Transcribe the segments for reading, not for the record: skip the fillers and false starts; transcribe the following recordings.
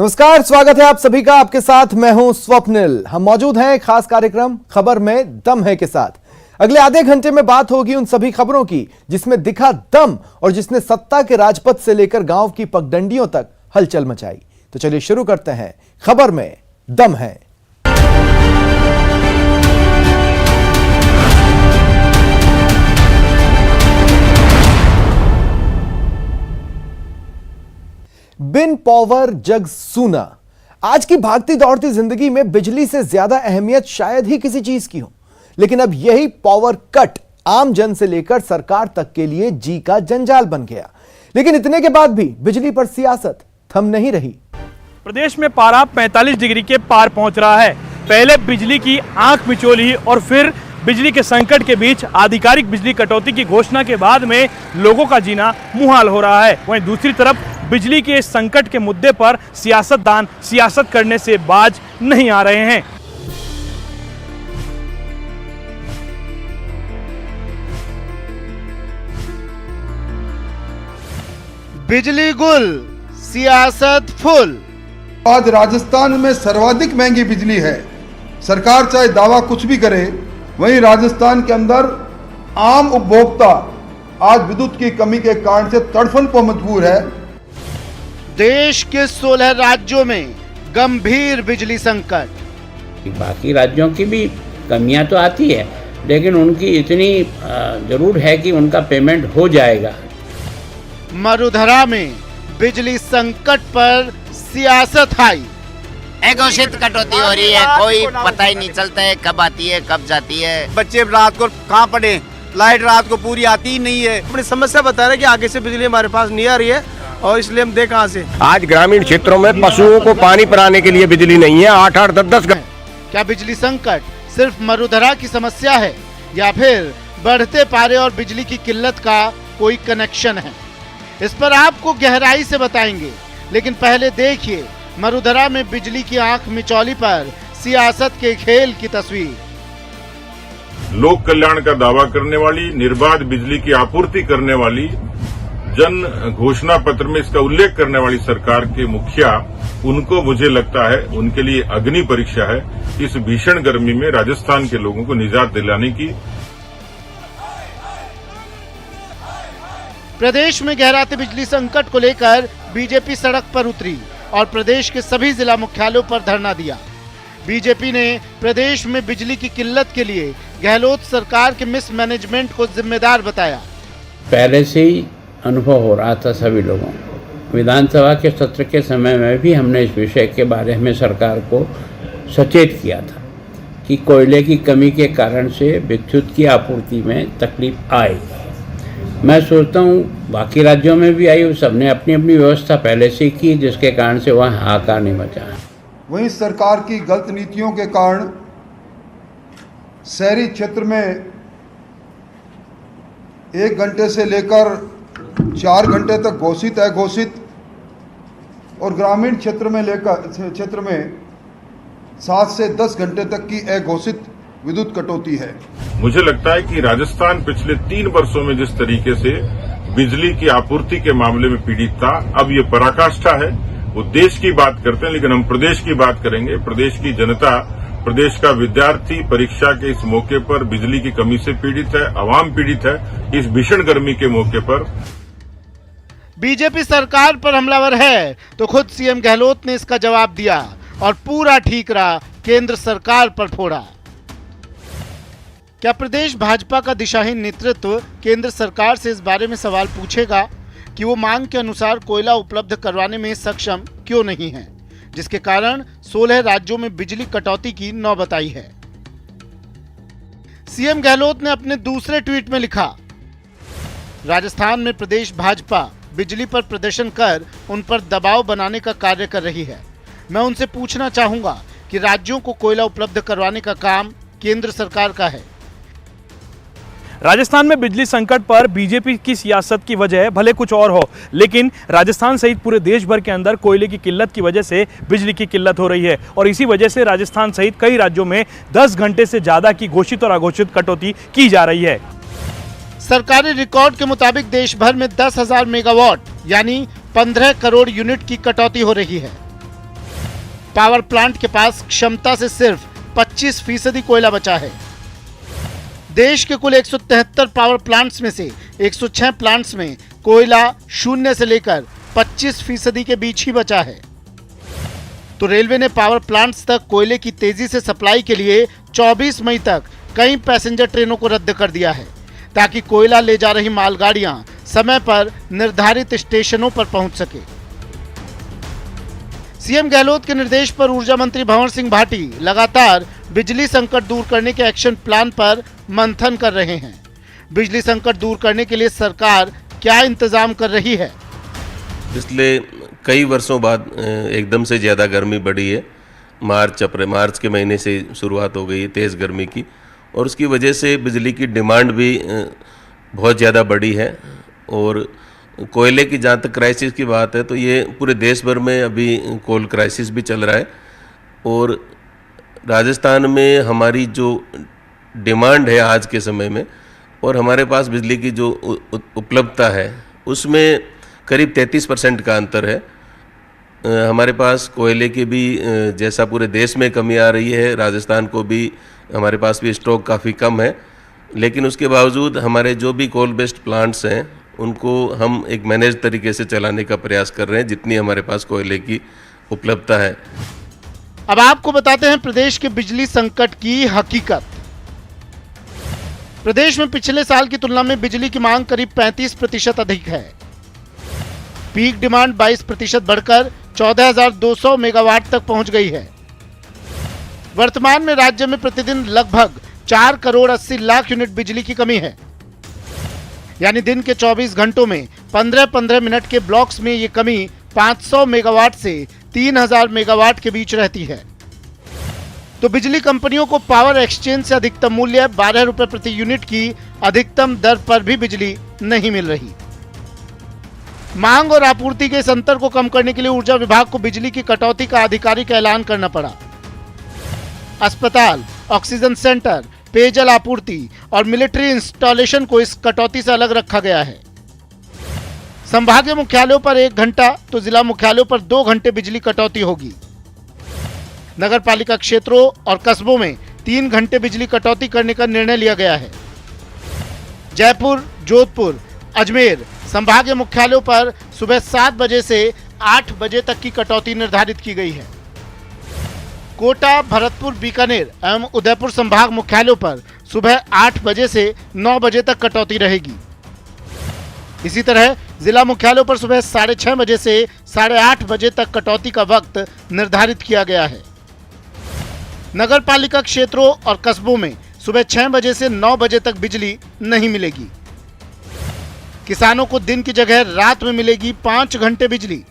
नमस्कार, स्वागत है आप सभी का। आपके साथ मैं हूं स्वप्निल। हम मौजूद हैं खास कार्यक्रम खबर में दम है के साथ। अगले आधे घंटे में बात होगी उन सभी खबरों की जिसमें दिखा दम और जिसने सत्ता के राजपथ से लेकर गांव की पगडंडियों तक हलचल मचाई। तो चलिए शुरू करते हैं खबर में दम है। बिन पावर जग सूना। आज की भागती दौड़ती जिंदगी में बिजली से ज्यादा अहमियत शायद ही किसी चीज की हो, लेकिन अब यही पावर कट आम जन से लेकर सरकार तक के लिए जी का जंजाल बन गया। लेकिन इतने के बाद भी बिजली पर सियासत थम नहीं रही। प्रदेश में पारा 45 डिग्री के पार पहुंच रहा है। पहले बिजली की आंख मिचोली और फिर बिजली के संकट के बीच आधिकारिक बिजली कटौती की घोषणा के बाद में लोगों का जीना मुहाल हो रहा है। वहीं दूसरी तरफ बिजली के इस संकट के मुद्दे पर सियासतदान सियासत करने से बाज नहीं आ रहे हैं। बिजली गुल, सियासत फुल। आज राजस्थान में सर्वाधिक महंगी बिजली है। सरकार चाहे दावा कुछ भी करे, वहीं राजस्थान के अंदर आम उपभोक्ता आज विद्युत की कमी के कारण से तड़फन पर मजबूर है। देश के 16 राज्यों में गंभीर बिजली संकट। बाकी राज्यों की भी कमियां तो आती है, लेकिन उनकी इतनी जरूर है कि उनका पेमेंट हो जाएगा। मरुधरा में बिजली संकट पर सियासत हाई। घोषित कटौती हो रही है, कोई पता ही नहीं चलता है कब आती है कब जाती है। बच्चे रात को कहाँ पड़े, लाइट रात को पूरी आती ही नहीं है। अपनी समस्या बता रहे कि आगे से बिजली हमारे पास नहीं आ रही है और इसलिए हम दे कहाँ से। आज ग्रामीण क्षेत्रों में पशुओं को पानी पिलाने के लिए बिजली नहीं है। 8-8, 10-10 क्या बिजली संकट सिर्फ मरुधरा की समस्या है या फिर बढ़ते पारे और बिजली की किल्लत का कोई कनेक्शन है? इस पर आपको गहराई से बताएंगे, लेकिन पहले देखिए मरुधरा में बिजली की आंख मिचौली पर सियासत के खेल की तस्वीर। लोक कल्याण का दावा करने वाली, निर्बाध बिजली की आपूर्ति करने वाली, जन घोषणा पत्र में इसका उल्लेख करने वाली सरकार के मुखिया, उनको मुझे लगता है उनके लिए अग्नि परीक्षा है इस भीषण गर्मी में राजस्थान के लोगों को निजात दिलाने की। प्रदेश में गहराते बिजली संकट को लेकर बीजेपी सड़क पर उतरी और प्रदेश के सभी जिला मुख्यालयों पर धरना दिया। बीजेपी ने प्रदेश में बिजली की किल्लत के लिए गहलोत सरकार के मिसमैनेजमेंट को जिम्मेदार बताया। पहले से ही अनुभव हो रहा था सभी लोगों को। विधानसभा के सत्र के समय में भी हमने इस विषय के बारे में सरकार को सचेत किया था कि कोयले की कमी के कारण से विद्युत की आपूर्ति में तकलीफ आएगी। मैं सोचता हूँ बाकी राज्यों में भी आई, सबने अपनी अपनी व्यवस्था पहले से की, जिसके कारण से वहाँ हाहाकार नहीं मचा। वहीं सरकार की गलत नीतियों के कारण शहरी क्षेत्र में 1 घंटे से लेकर 4 घंटे तक घोषित अघोषित और ग्रामीण क्षेत्र में 7 से 10 घंटे तक की अघोषित विद्युत कटौती है। मुझे लगता है कि राजस्थान पिछले 3 वर्षों में जिस तरीके से बिजली की आपूर्ति के मामले में पीड़ित था, अब ये पराकाष्ठा है। वो देश की बात करते हैं, लेकिन हम प्रदेश की बात करेंगे। प्रदेश की जनता, प्रदेश का विद्यार्थी परीक्षा के इस मौके पर बिजली की कमी से पीड़ित है, आवाम पीड़ित है इस भीषण गर्मी के मौके पर। बीजेपी सरकार पर हमलावर है तो खुद सीएम गहलोत ने इसका जवाब दिया और पूरा ठीकरा केंद्र सरकार पर फोड़ा। क्या प्रदेश भाजपा का दिशाहीन नेतृत्व केंद्र सरकार से इस बारे में सवाल पूछेगा कि वो मांग के अनुसार कोयला उपलब्ध करवाने में सक्षम क्यों नहीं है, जिसके कारण 16 राज्यों में बिजली कटौती की नौबत आई है? सीएम गहलोत ने अपने दूसरे ट्वीट में लिखा, राजस्थान में प्रदेश भाजपा बिजली पर प्रदर्शन कर उन पर दबाव बनाने का कार्य कर रही है। मैं उनसे पूछना चाहूंगा कि राज्यों को कोयला उपलब्ध करवाने का काम केंद्र सरकार का है। राजस्थान में बिजली संकट पर बीजेपी की सियासत की वजह भले कुछ और हो, लेकिन राजस्थान सहित पूरे देश भर के अंदर कोयले की किल्लत की वजह से बिजली की किल्लत हो रही है और इसी वजह से राजस्थान सहित कई राज्यों में 10 घंटे से ज्यादा की घोषित और अघोषित कटौती की जा रही है। सरकारी रिकॉर्ड के मुताबिक देश भर में 10,000 मेगावाट यानी 15 करोड़ यूनिट की कटौती हो रही है। पावर प्लांट के पास क्षमता से सिर्फ 25% कोयला बचा है। देश के कुल 173 पावर प्लांट्स में से 106 प्लांट्स में कोयला 0 से लेकर 25% के बीच ही बचा है। तो रेलवे ने पावर प्लांट्स तक कोयले की तेजी से सप्लाई के लिए 24 मई तक कई पैसेंजर ट्रेनों को रद्द कर दिया है, ताकि कोयला ले जा रही मालगाड़ियां समय पर निर्धारित स्टेशनों पर पहुंच सके। सीएम गहलोत के निर्देश पर ऊर्जा मंत्री भंवर सिंह भाटी लगातार बिजली संकट दूर करने के एक्शन प्लान पर मंथन कर रहे हैं। बिजली संकट दूर करने के लिए सरकार क्या इंतजाम कर रही है? पिछले कई वर्षों बाद एकदम से ज़्यादा गर्मी बढ़ी है। मार्च के महीने से शुरुआत हो गई है तेज़ गर्मी की, और उसकी वजह से बिजली की डिमांड भी बहुत ज़्यादा बढ़ी है। और कोयले की जहाँ तक क्राइसिस की बात है तो ये पूरे देश भर में अभी कोल क्राइसिस भी चल रहा है। और राजस्थान में हमारी जो डिमांड है आज के समय में और हमारे पास बिजली की जो उपलब्धता है उसमें करीब 33% का अंतर है। हमारे पास कोयले की भी जैसा पूरे देश में कमी आ रही है, राजस्थान को भी हमारे पास भी स्टॉक काफ़ी कम है, लेकिन उसके बावजूद हमारे जो भी कोल बेस्ड प्लांट्स हैं उनको हम एक मैनेज तरीके से चलाने का प्रयास कर रहे हैं जितनी हमारे पास कोयले की उपलब्धता है। अब आपको बताते हैं प्रदेश के बिजली संकट की हकीकत। प्रदेश में पिछले साल की तुलना में बिजली की मांग करीब 35% अधिक है। पीक डिमांड 22% बढ़कर 14,200 मेगावाट तक पहुंच गई है। वर्तमान में राज्य में प्रतिदिन लगभग 4 करोड़ 80 लाख यूनिट बिजली की कमी है। यानी दिन के 24 घंटों में 15-15 मिनट के ब्लॉक्स में ये कमी 500 मेगावाट से 3,000 मेगावाट के बीच रहती है। तो बिजली कंपनियों को पावर एक्सचेंज से अधिकतम मूल्य 12 रुपए प्रति यूनिट की अधिकतम दर पर भी बिजली नहीं मिल रही। मांग और आपूर्ति के इस अंतर को कम करने के लिए ऊर्जा विभाग को बिजली की कटौती का आधिकारिक ऐलान करना पड़ा। अस्पताल, ऑक्सीजन सेंटर, पेयजल आपूर्ति और मिलिट्री इंस्टॉलेशन को इस कटौती से अलग रखा गया है। संभागीय मुख्यालयों पर 1 घंटा तो जिला मुख्यालयों पर 2 घंटे बिजली कटौती होगी। नगर पालिका क्षेत्रों और कस्बों में 3 घंटे बिजली कटौती करने का निर्णय लिया गया है। जयपुर, जोधपुर, अजमेर संभागीय मुख्यालयों पर सुबह 7 बजे से 8 बजे तक की कटौती निर्धारित की गई है। कोटा, भरतपुर, बीकानेर एवं उदयपुर संभाग मुख्यालयों पर सुबह 8 बजे से 9 बजे तक कटौती रहेगी। इसी तरह जिला मुख्यालयों पर सुबह 6:30 बजे से 8:30 बजे तक कटौती का वक्त निर्धारित किया गया है। नगर पालिका क्षेत्रों और कस्बों में सुबह 6 बजे से 9 बजे तक बिजली नहीं मिलेगी। किसानों को दिन की जगह रात में मिलेगी 5 घंटे बिजली।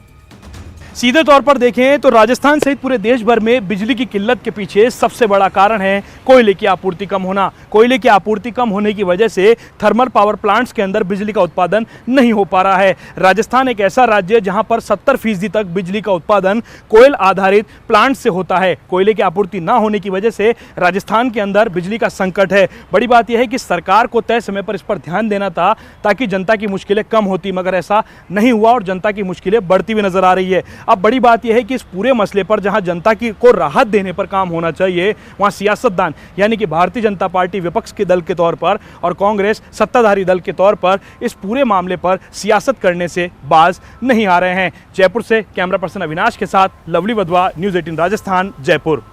सीधे तौर पर देखें तो राजस्थान सहित पूरे देश भर में बिजली की किल्लत के पीछे सबसे बड़ा कारण है कोयले की आपूर्ति कम होना। कोयले की आपूर्ति कम होने की वजह से थर्मल पावर प्लांट्स के अंदर बिजली का उत्पादन नहीं हो पा रहा है। राजस्थान एक ऐसा राज्य है जहां पर 70% तक बिजली का उत्पादन कोयल आधारित प्लांट से होता है। कोयले की आपूर्ति ना होने की वजह से राजस्थान के अंदर बिजली का संकट है। बड़ी बात यह है कि सरकार को तय समय पर इस पर ध्यान देना था ताकि जनता की मुश्किलें कम होती, मगर ऐसा नहीं हुआ और जनता की मुश्किलें बढ़ती हुई नजर आ रही है। अब बड़ी बात यह है कि इस पूरे मसले पर जहां जनता की को राहत देने पर काम होना चाहिए, वहां सियासतदान यानी कि भारतीय जनता पार्टी विपक्ष के दल के तौर पर और कांग्रेस सत्ताधारी दल के तौर पर इस पूरे मामले पर सियासत करने से बाज नहीं आ रहे हैं। जयपुर से कैमरा पर्सन अविनाश के साथ लवली वधवा, न्यूज़ 18 राजस्थान, जयपुर।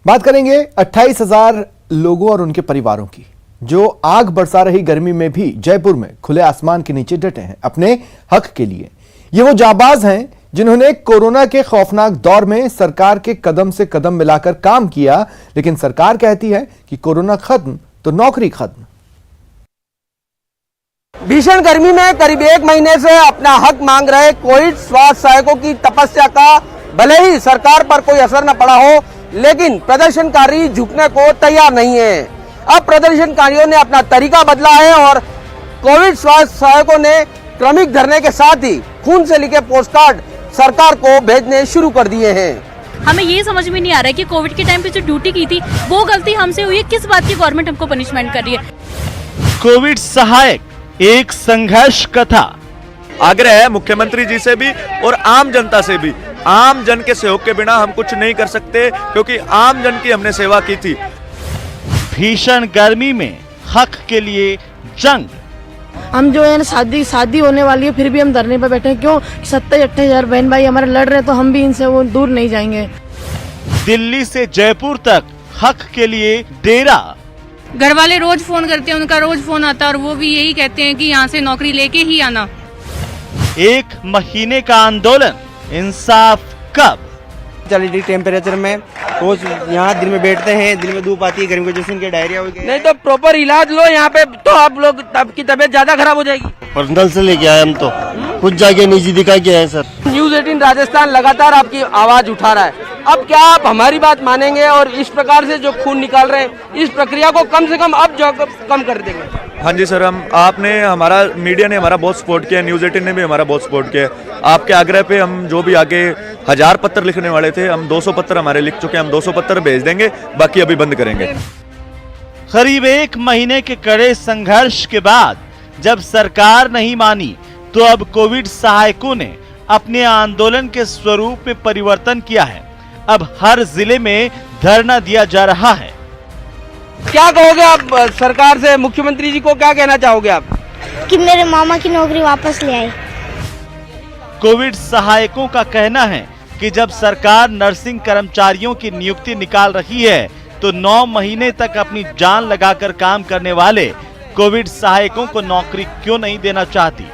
बात करेंगे 28,000 लोगों और उनके परिवारों की जो आग बरसा रही गर्मी में भी जयपुर में खुले आसमान के नीचे डटे हैं अपने हक के लिए। ये वो जाबाज हैं जिन्होंने कोरोना के खौफनाक दौर में सरकार के कदम से कदम मिलाकर काम किया, लेकिन सरकार कहती है कि कोरोना खत्म तो नौकरी खत्म। भीषण गर्मी में करीब 1 महीने से अपना हक मांग रहे कोविड स्वास्थ्य सहायकों की तपस्या का भले ही सरकार पर कोई असर न पड़ा हो, लेकिन प्रदर्शनकारी झुकने को तैयार नहीं है। अब प्रदर्शनकारियों ने अपना तरीका बदला है और कोविड स्वास्थ्य सहायकों ने क्रमिक धरने के साथ ही खून से लिखे पोस्टकार्ड सरकार को भेजने शुरू कर दिए हैं। हमें ये समझ में नहीं आ रहा है कि कोविड के टाइम पे जो ड्यूटी की थी वो गलती हमसे हुई है, किस बात की गवर्नमेंट हमको पनिशमेंट कर रही है। कोविड सहायक एक संघर्ष कथा। आग्रह है मुख्यमंत्री जी से भी और आम जनता से भी आम जन के सहयोग के बिना हम कुछ नहीं कर सकते, क्योंकि आम जन की हमने सेवा की थी। भीषण गर्मी में हक के लिए जंग। हम जो है ना शादी होने वाली है, फिर भी हम धरने पर बैठे हैं। क्यों? 27-28 बहन भाई हमारे लड़ रहे हैं, तो हम भी इनसे वो दूर नहीं जाएंगे। दिल्ली से जयपुर तक हक के लिए डेरा। घर वाले रोज फोन करते हैं, उनका रोज फोन आता है और वो भी यही कहते हैं कि यहाँ से नौकरी लेके ही आना। 1 महीने का आंदोलन, इंसाफ कब? 40 डिग्री टेम्परेचर में रोज यहाँ दिन में बैठते हैं, दिन में धूप आती है, गर्मी की वजह से उनके डायरिया हो गई। नहीं तो प्रॉपर इलाज लो यहाँ पे, तो आप लोग की तबीयत ज्यादा खराब हो जाएगी। पर्सनल से लेके आए हम तो, कुछ जाके निजी दिखा के आए सर। न्यूज़ 18 राजस्थान लगातार आपकी आवाज उठा रहा है। अब क्या आप हमारी बात मानेंगे और इस प्रकार से जो खून निकाल रहे हैं, इस प्रक्रिया को कम से कम अब जो कम कर देंगे? हाँ जी सर, आपने हमारा मीडिया ने हमारा बहुत सपोर्ट किया, न्यूज़ 18 ने भी हमारा बहुत सपोर्ट किया। आपके आग्रह पे हम जो भी आगे 1000 पत्र लिखने वाले थे, हम 200 पत्र हमारे लिख चुके हैं, हम 200 पत्र भेज देंगे, बाकी अभी बंद करेंगे। करीब 1 महीने के कड़े संघर्ष के बाद जब सरकार नहीं मानी, तो अब कोविड सहायकों ने अपने आंदोलन के स्वरूप में परिवर्तन किया है। अब हर जिले में धरना दिया जा रहा है। क्या कहोगे आप सरकार से? मुख्यमंत्री जी को क्या कहना चाहोगे आप? कि मेरे मामा की नौकरी वापस ले आए। कोविड सहायकों का कहना है कि जब सरकार नर्सिंग कर्मचारियों की नियुक्ति निकाल रही है, तो 9 महीने तक अपनी जान लगाकर काम करने वाले कोविड सहायकों को नौकरी क्यों नहीं देना चाहती?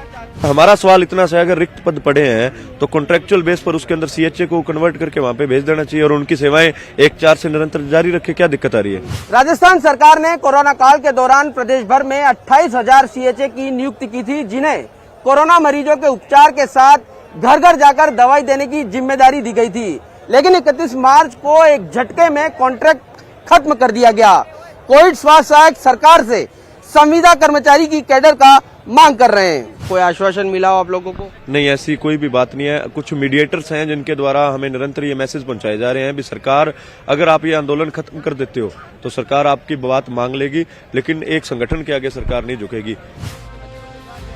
हमारा सवाल इतना सा है, अगर रिक्त पद पड़े हैं तो कॉन्ट्रेक्चुअल बेस पर उसके अंदर सीएचए को कन्वर्ट करके वहां पे भेज देना चाहिए और उनकी सेवाएं 1-4 से निरंतर जारी रखे। क्या दिक्कत आ रही है? राजस्थान सरकार ने कोरोना काल के दौरान प्रदेश भर में 28,000 सीएचए की नियुक्ति की थी, जिन्हें कोरोना मरीजों के उपचार के साथ घर घर जाकर दवाई देने की जिम्मेदारी दी गई थी। लेकिन 31 मार्च को एक झटके में कॉन्ट्रैक्ट खत्म कर दिया गया। कोविड स्वास्थ्य सहायक सरकार से संविदा कर्मचारी की कैडर का मांग कर रहे हैं। कोई आश्वासन मिला हो आप लोगों को? नहीं, ऐसी कोई भी बात नहीं है। कुछ मीडिएटर्स हैं जिनके द्वारा हमें निरंतर ये मैसेज पहुंचाए जा रहे हैं भी सरकार, अगर आप ये आंदोलन खत्म कर देते हो तो सरकार आपकी बात मांग लेगी, लेकिन एक संगठन के आगे सरकार नहीं झुकेगी।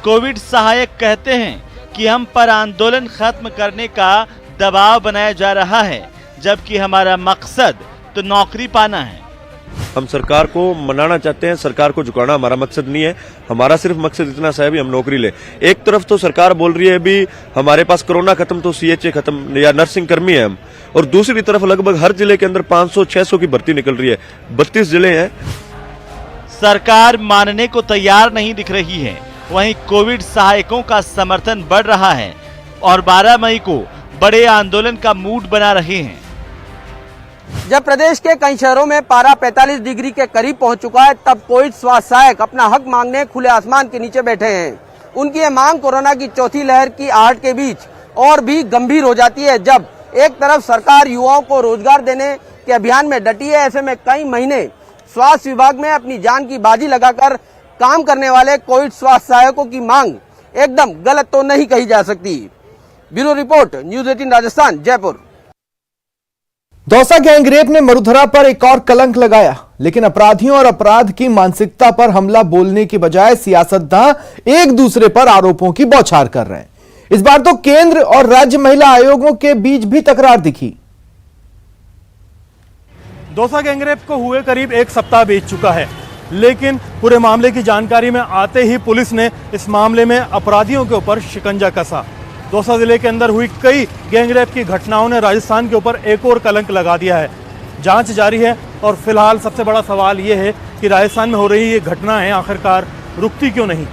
कोविड सहायक कहते हैं कि हम पर आंदोलन खत्म करने का दबाव बनाया जा रहा है, जबकि हमारा मकसद तो नौकरी पाना है। हम सरकार को मनाना चाहते हैं, सरकार को झुकाना हमारा मकसद नहीं है। हमारा सिर्फ मकसद इतना सा है भी हम नौकरी ले। एक तरफ तो सरकार बोल रही है भी हमारे पास कोरोना खत्म तो सीएचए खत्म या नर्सिंग कर्मी है हम, और दूसरी तरफ लगभग हर जिले के अंदर 500-600 की भर्ती निकल रही है। 32 जिले हैं। सरकार मानने को तैयार नहीं दिख रही है। वहीं कोविड सहायकों का समर्थन बढ़ रहा है और 12 मई को बड़े आंदोलन का मूड बना रहे हैं। जब प्रदेश के कई शहरों में पारा 45 डिग्री के करीब पहुंच चुका है, तब कोविड स्वास्थ्य सहायक अपना हक मांगने खुले आसमान के नीचे बैठे हैं। उनकी ये मांग कोरोना की चौथी लहर की आहट के बीच और भी गंभीर हो जाती है। जब एक तरफ सरकार युवाओं को रोजगार देने के अभियान में डटी है, ऐसे में कई महीने स्वास्थ्य विभाग में अपनी जान की बाजी लगाकर काम करने वाले कोविड स्वास्थ्य सहायकों की मांग एकदम गलत तो नहीं कही जा सकती। Bureau report, news 18 Rajasthan, Jaipur. Dausa gangrape ने मरुधरा पर एक और कलंक लगाया, लेकिन अपराधियों और अपराध की मानसिकता पर हमला बोलने की बजाय सियासतदान एक दूसरे पर आरोपों की बौछार कर रहे हैं। इस बार तो केंद्र और राज्य महिला आयोगों के बीच भी तकरार दिखी। दौसा गैंगरेप को हुए करीब 1 सप्ताह बीत चुका है, लेकिन पूरे मामले की जानकारी में आते ही पुलिस ने इस मामले में अपराधियों के ऊपर शिकंजा कसा। दौसा जिले के अंदर हुई कई गैंगरेप की घटनाओं ने राजस्थान के ऊपर एक और कलंक लगा दिया है। जांच जारी है और फिलहाल सबसे बड़ा सवाल यह है कि राजस्थान में हो रही ये घटनाएं आखिरकार रुकती क्यों नहीं।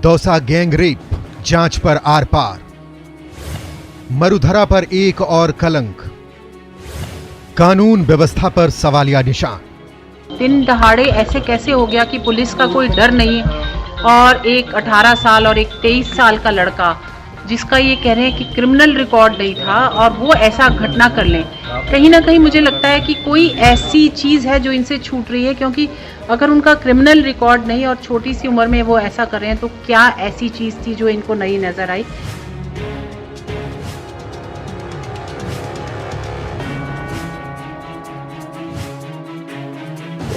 दौसा गैंगरेप, जांच पर आर पार। मरुधरा पर एक और कलंक। कानून व्यवस्था पर सवालिया निशान। दिन दहाड़े ऐसे कैसे हो गया कि पुलिस का कोई डर नहीं, और एक 18 साल और एक 23 साल का लड़का जिसका ये कह रहे हैं कि क्रिमिनल रिकॉर्ड नहीं था, और वो ऐसा घटना कर लें। कहीं ना कहीं मुझे लगता है कि कोई ऐसी चीज़ है जो इनसे छूट रही है, क्योंकि अगर उनका क्रिमिनल रिकॉर्ड नहीं और छोटी सी उम्र में वो ऐसा कर रहे हैं, तो क्या ऐसी चीज़ थी जो इनको नहीं नजर आई।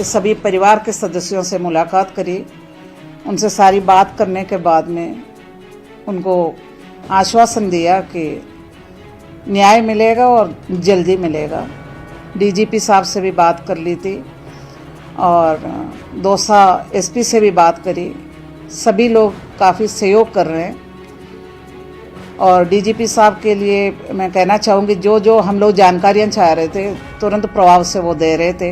सभी परिवार के सदस्यों से मुलाकात करी, उनसे सारी बात करने के बाद में उनको आश्वासन दिया कि न्याय मिलेगा और जल्दी मिलेगा। डीजीपी साहब से भी बात कर ली थी और दौसा एसपी से भी बात करी। सभी लोग काफ़ी सहयोग कर रहे हैं और डीजीपी साहब के लिए मैं कहना चाहूँगी जो जो हम लोग जानकारियाँ चाह रहे थे तुरंत प्रभाव से वो दे रहे थे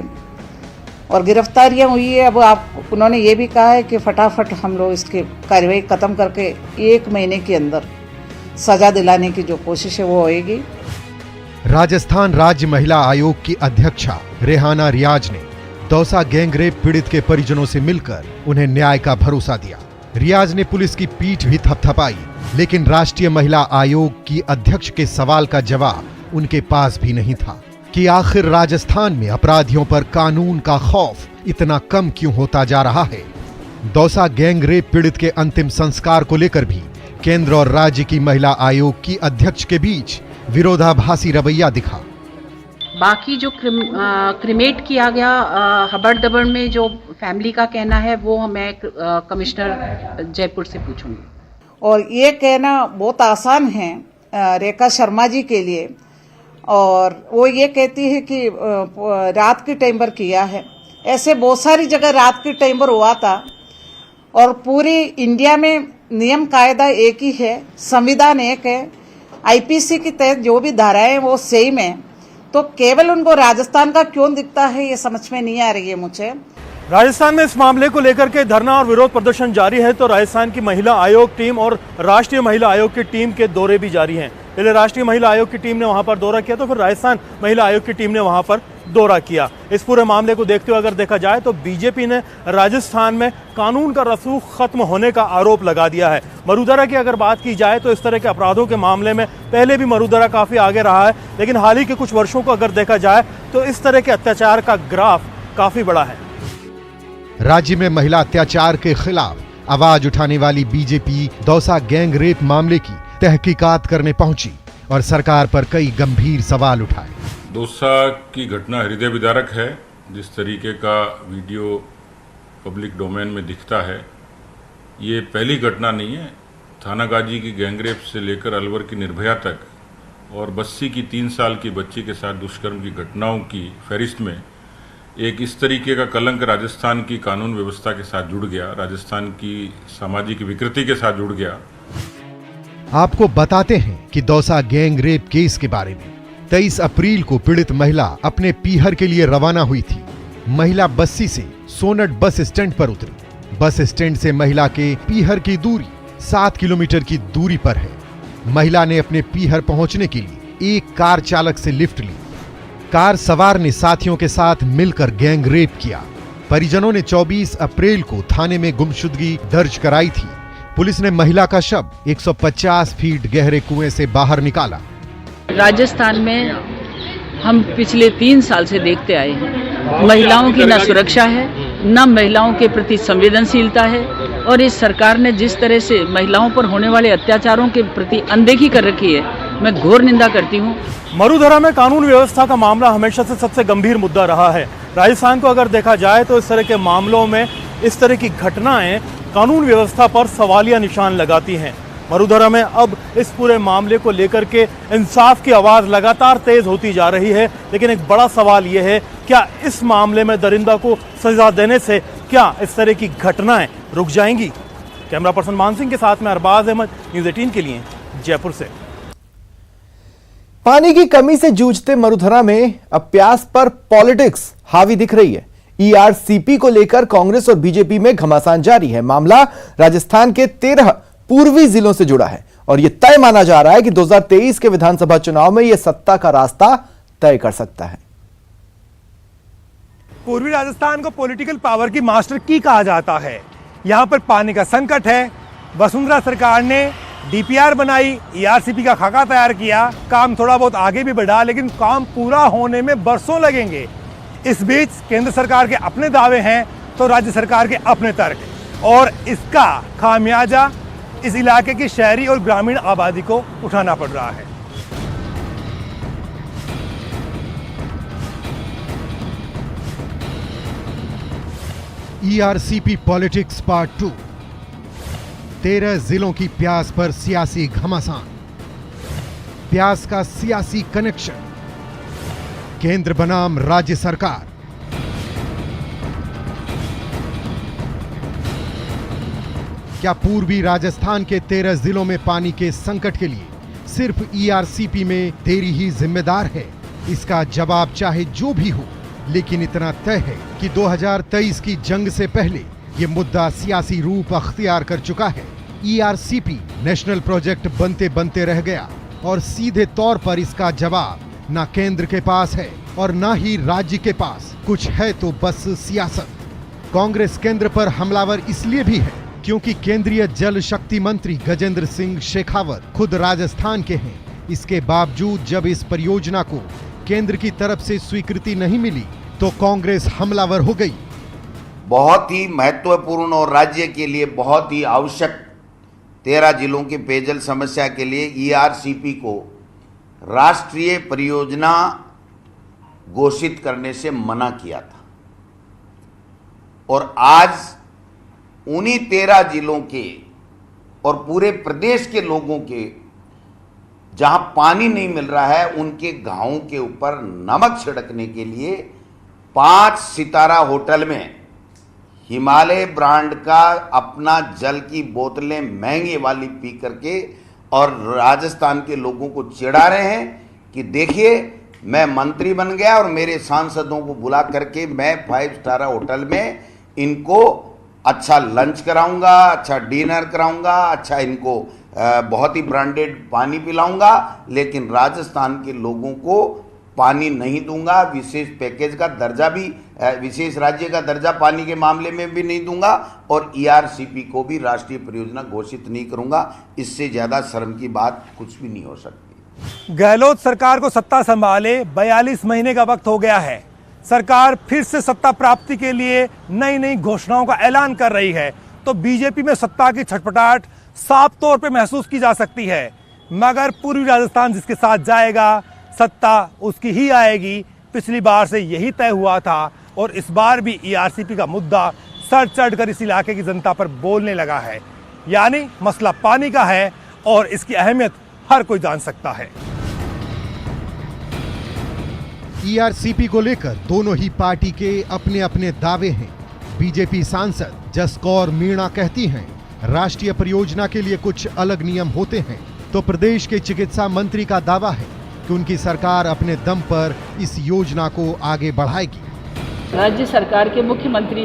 और गिरफ्तारियाँ हुई है। अब उन्होंने ये भी कहा है कि फटाफट हम लोग इसकी कार्रवाई ख़त्म करके 1 महीने के अंदर सज़ा दिलाने की जो कोशिश है वो होएगी। राजस्थान राज्य महिला आयोग की अध्यक्षा रेहाना रियाज ने दौसा गैंगरेप पीड़ित के परिजनों से मिलकर उन्हें न्याय का भरोसा दिया। रियाज ने पुलिस की पीठ भी थपथपाई, लेकिन राष्ट्रीय महिला आयोग की अध्यक्ष के सवाल का जवाब उनके पास भी नहीं था कि आखिर राजस्थान में अपराधियों पर कानून का खौफ इतना कम क्यों होता जा रहा है। दौसा गैंगरेप पीड़ित के अंतिम संस्कार को लेकर भी केंद्र और राज्य की महिला आयोग की अध्यक्ष के बीच विरोधाभासी रवैया दिखा। बाकी जो क्रिमेट किया गया हबड़ दबड़ में जो फैमिली का कहना है वो मैं कमिश्नर जयपुर से पूछूंगी। और ये कहना बहुत आसान है रेखा शर्मा जी के लिए, और वो ये कहती है कि रात के टाइम पर किया है। ऐसे बहुत सारी जगह रात के टाइम पर हुआ था और पूरी इंडिया में नियम कायदा एक ही है, संविधान एक है, आईपीसी के तहत जो भी धाराएं हैं वो सेम है। तो केवल उनको राजस्थान का क्यों दिखता है ये समझ में नहीं आ रही है मुझे। राजस्थान में इस मामले को लेकर के धरना और विरोध प्रदर्शन जारी है, तो राजस्थान की महिला आयोग टीम और राष्ट्रीय महिला आयोग की टीम के दौरे भी जारी हैं। पहले राष्ट्रीय महिला आयोग की टीम ने वहां पर दौरा किया तो फिर राजस्थान महिला आयोग की टीम ने वहां पर दौरा किया। इस पूरे मामले को देखते हुए अगर देखा जाए तो बीजेपी ने राजस्थान में कानून का रसूख खत्म होने का आरोप लगा दिया है। मरुधरा की अगर बात की जाए तो इस तरह के अपराधों के मामले में पहले भी मरुधरा काफी आगे रहा है, लेकिन हाल ही के कुछ वर्षों को अगर देखा जाए तो इस तरह के अत्याचार का ग्राफ काफी बड़ा है। राज्य में महिला अत्याचार के खिलाफ आवाज उठाने वाली बीजेपी दौसा गैंग रेप मामले की तहकीकात करने पहुंची और सरकार पर कई गंभीर सवाल उठाए। दौसा की घटना हृदय विदारक है। जिस तरीके का वीडियो पब्लिक डोमेन में दिखता है, ये पहली घटना नहीं है। थाना गाजी की गैंगरेप से लेकर अलवर की निर्भया तक और बस्सी की 3 साल की बच्ची के साथ दुष्कर्म की घटनाओं की फहरिस्त में एक इस तरीके का कलंक राजस्थान की कानून व्यवस्था के साथ जुड़ गया, राजस्थान की सामाजिक विकृति के साथ जुड़ गया। आपको बताते हैं कि दौसा गैंग रेप केस के बारे में 23 अप्रैल को पीड़ित महिला अपने पीहर के लिए रवाना हुई थी। महिला बस्सी से सोनट बस स्टैंड पर उतरी। बस स्टैंड से महिला के पीहर की दूरी 7 किलोमीटर की दूरी पर है। महिला ने अपने पीहर पहुंचने के लिए एक कार चालक से लिफ्ट ली। कार सवार ने साथियों के साथ मिलकर गैंग रेप किया। परिजनों ने 24 अप्रैल को थाने में गुमशुदगी दर्ज कराई थी। पुलिस ने महिला का शव 150 फीट गहरे कुएं से बाहर निकाला। राजस्थान में हम पिछले 3 साल से देखते आए हैं, महिलाओं की न सुरक्षा है, न महिलाओं के प्रति संवेदनशीलता है, और इस सरकार ने जिस तरह से महिलाओं पर होने वाले अत्याचारों के प्रति अनदेखी कर रखी है, मैं घोर निंदा करती हूँ। मरुधरा में कानून व्यवस्था का मामला हमेशा से सबसे गंभीर मुद्दा रहा है। राजस्थान को अगर देखा जाए तो इस तरह के मामलों में इस तरह की घटनाएं कानून व्यवस्था पर सवालिया निशान लगाती हैं। मरुधरा में अब इस पूरे मामले को लेकर के इंसाफ की आवाज़ लगातार तेज होती जा रही है, लेकिन एक बड़ा सवाल यह है, क्या इस मामले में दरिंदा को सजा देने से क्या इस तरह की घटनाएं रुक जाएंगी? कैमरा पर्सन मान सिंह के साथ में अरबाज अहमद, न्यूज़ 18 के लिए जयपुर से। पानी की कमी से जूझते मरुधरा में अब प्यास पर पॉलिटिक्स हावी दिख रही है। ईआरसीपी को लेकर कांग्रेस और बीजेपी में घमासान जारी है। मामला राजस्थान के 13 पूर्वी जिलों से जुड़ा है और यह तय माना जा रहा है कि 2023 के विधानसभा चुनाव में यह सत्ता का रास्ता तय कर सकता है। पूर्वी राजस्थान को पॉलिटिकल पावर की मास्टर की कहा जाता है। यहां पर पानी का संकट है। वसुंधरा सरकार ने डीपीआर बनाई, ईआरसीपी का खाका तैयार किया, काम थोड़ा बहुत आगे भी बढ़ा, लेकिन काम पूरा होने में बरसों लगेंगे। इस बीच केंद्र सरकार के अपने दावे हैं तो राज्य सरकार के अपने तर्क, और इसका खामियाजा इस इलाके की शहरी और ग्रामीण आबादी को उठाना पड़ रहा है। ERCP politics part 2। 13 जिलों की प्यास पर सियासी घमासान। प्यास का सियासी कनेक्शन, केंद्र बनाम राज्य सरकार। क्या पूर्वी राजस्थान के 13 जिलों में पानी के संकट के लिए सिर्फ ईआरसीपी में देरी ही जिम्मेदार है? इसका जवाब चाहे जो भी हो, लेकिन इतना तय है कि 2023 की जंग से पहले ये मुद्दा सियासी रूप अख्तियार कर चुका है। ईआरसीपी नेशनल प्रोजेक्ट बनते बनते रह गया और सीधे तौर पर इसका जवाब ना केंद्र के पास है और ना ही राज्य के पास। कुछ है तो बस सियासत। कांग्रेस केंद्र पर हमलावर इसलिए भी है क्योंकि केंद्रीय जल शक्ति मंत्री गजेंद्र सिंह शेखावत खुद राजस्थान के हैं। इसके बावजूद जब इस परियोजना को केंद्र की तरफ से स्वीकृति नहीं मिली तो कांग्रेस हमलावर हो गई। बहुत ही महत्वपूर्ण और राज्य के लिए बहुत ही आवश्यक 13 जिलों की पेयजल समस्या के लिए ईआरसीपी को राष्ट्रीय परियोजना घोषित करने से मना किया था और आज उन्हीं 13 जिलों के और पूरे प्रदेश के लोगों के जहां पानी नहीं मिल रहा है उनके गांवों के ऊपर नमक छिड़कने के लिए 5 सितारा होटल में हिमालय ब्रांड का अपना जल की बोतलें महंगी वाली पी करके और राजस्थान के लोगों को चिढ़ा रहे हैं कि देखिए मैं मंत्री बन गया और मेरे सांसदों को बुला करके मैं 5 सितारा होटल में इनको अच्छा लंच कराऊंगा, अच्छा डिनर कराऊंगा, अच्छा इनको बहुत ही ब्रांडेड पानी पिलाऊंगा, लेकिन राजस्थान के लोगों को पानी नहीं दूंगा। विशेष पैकेज का दर्जा भी, विशेष राज्य का दर्जा पानी के मामले में भी नहीं दूंगा और ईआरसीपी को भी राष्ट्रीय परियोजना घोषित नहीं करूंगा। इससे ज्यादा शर्म की बात कुछ भी नहीं हो सकती। गहलोत सरकार को सत्ता संभाले 42 महीने का वक्त हो गया है। सरकार फिर से सत्ता प्राप्ति के लिए नई नई घोषणाओं का ऐलान कर रही है, तो बीजेपी में सत्ता की छटपटाहट साफ तौर पे महसूस की जा सकती है। मगर पूर्वी राजस्थान जिसके साथ जाएगा, सत्ता उसकी ही आएगी। पिछली बार से यही तय हुआ था और इस बार भी ईआरसीपी का मुद्दा सर चढ़कर इस इलाके की जनता पर बोलने लगा है। यानी मसला पानी का है और इसकी अहमियत हर कोई जान सकता है। ईआरसीपी को लेकर दोनों ही पार्टी के अपने अपने दावे हैं। बीजेपी सांसद जसकौर मीणा कहती हैं, राष्ट्रीय परियोजना के लिए कुछ अलग नियम होते हैं, तो प्रदेश के चिकित्सा मंत्री का दावा है कि उनकी सरकार अपने दम पर इस योजना को आगे बढ़ाएगी। राज्य सरकार के मुख्यमंत्री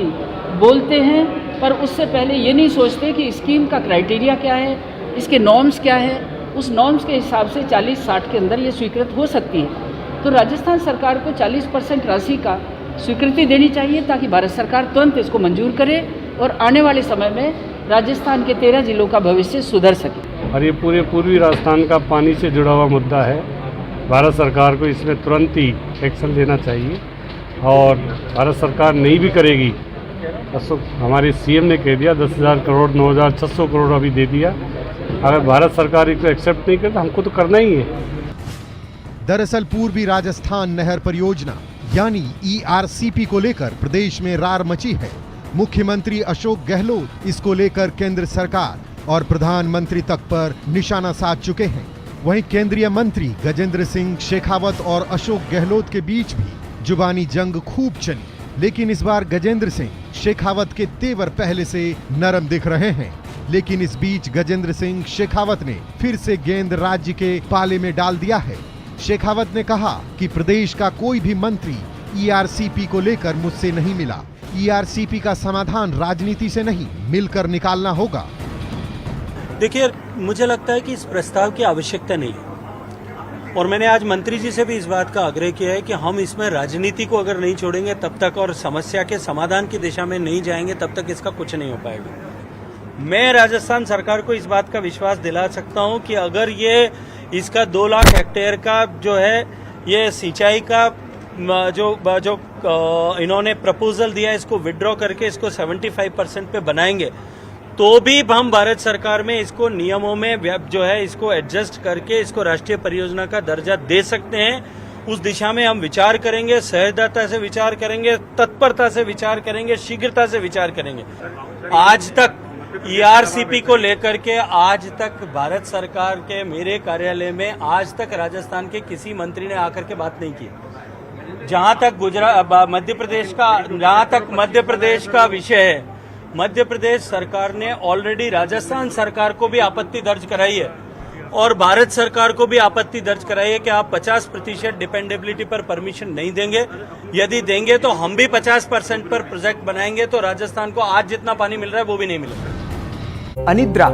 बोलते हैं पर उससे पहले ये नहीं सोचते कि स्कीम का क्राइटेरिया क्या है, इसके नॉर्म्स क्या है। उस नॉर्म्स के हिसाब से 40-60 के अंदर ये स्वीकृत हो सकती है। तो राजस्थान सरकार को 40% राशि का स्वीकृति देनी चाहिए ताकि भारत सरकार तुरंत इसको मंजूर करे और आने वाले समय में राजस्थान के 13 जिलों का भविष्य सुधर सके। और ये पूरे पूर्वी राजस्थान का पानी से जुड़ा हुआ मुद्दा है। भारत सरकार को इसमें तुरंत ही एक्शन लेना चाहिए और भारत सरकार नहीं भी करेगी तो हमारे सीएम ने कह दिया 10,000 करोड़ 9,600 करोड़ अभी दे दिया। अगर भारत सरकार इसको एक्सेप्ट नहीं करे तो हमको तो करना ही है। दरअसल पूर्वी राजस्थान नहर परियोजना यानी ईआरसीपी को लेकर प्रदेश में रार मची है। मुख्यमंत्री अशोक गहलोत इसको लेकर केंद्र सरकार और प्रधानमंत्री तक पर निशाना साध चुके हैं। वहीं केंद्रीय मंत्री गजेंद्र सिंह शेखावत और अशोक गहलोत के बीच भी जुबानी जंग खूब चली, लेकिन इस बार गजेंद्र सिंह शेखावत के तेवर पहले से नरम दिख रहे हैं। लेकिन इस बीच गजेंद्र सिंह शेखावत ने फिर से गेंद राज्य के पाले में डाल दिया है। शेखावत ने कहा कि प्रदेश का कोई भी मंत्री ईआरसीपी को लेकर मुझसे नहीं मिला। ईआरसीपी का समाधान राजनीति से नहीं, मिलकर निकालना होगा। देखिए, मुझे लगता है कि इस प्रस्ताव की आवश्यकता नहीं है और मैंने आज मंत्री जी से भी इस बात का आग्रह किया है कि हम इसमें राजनीति को अगर नहीं छोड़ेंगे तब तक और समस्या के समाधान की दिशा में नहीं जाएंगे तब तक इसका कुछ नहीं हो पाएगा। मैं राजस्थान सरकार को इस बात का विश्वास दिला सकता हूं कि अगर ये इसका 2 लाख हेक्टेयर का जो है ये सिंचाई का जो इन्होंने प्रपोजल दिया इसको विड्रॉ करके इसको 75% पे बनाएंगे तो भी हम भारत सरकार में इसको नियमों में जो है इसको एडजस्ट करके इसको राष्ट्रीय परियोजना का दर्जा दे सकते हैं। उस दिशा में हम विचार करेंगे, सहजता से विचार करेंगे, तत्परता से विचार करेंगे, शीघ्रता से विचार करेंगे। आज तक ईआरसीपी को लेकर के आज तक भारत सरकार के मेरे कार्यालय में आज तक राजस्थान के किसी मंत्री ने आकर के बात नहीं की। जहां तक मध्य प्रदेश का विषय है, मध्य प्रदेश सरकार ने ऑलरेडी राजस्थान सरकार को भी आपत्ति दर्ज कराई है और भारत सरकार को भी आपत्ति दर्ज कराई है कि आप 50% डिपेंडेबिलिटी पर परमिशन नहीं देंगे। यदि देंगे तो हम भी 50% पर प्रोजेक्ट बनाएंगे, तो राजस्थान को आज जितना पानी मिल रहा है वो भी नहीं मिलेगा। अनिद्रा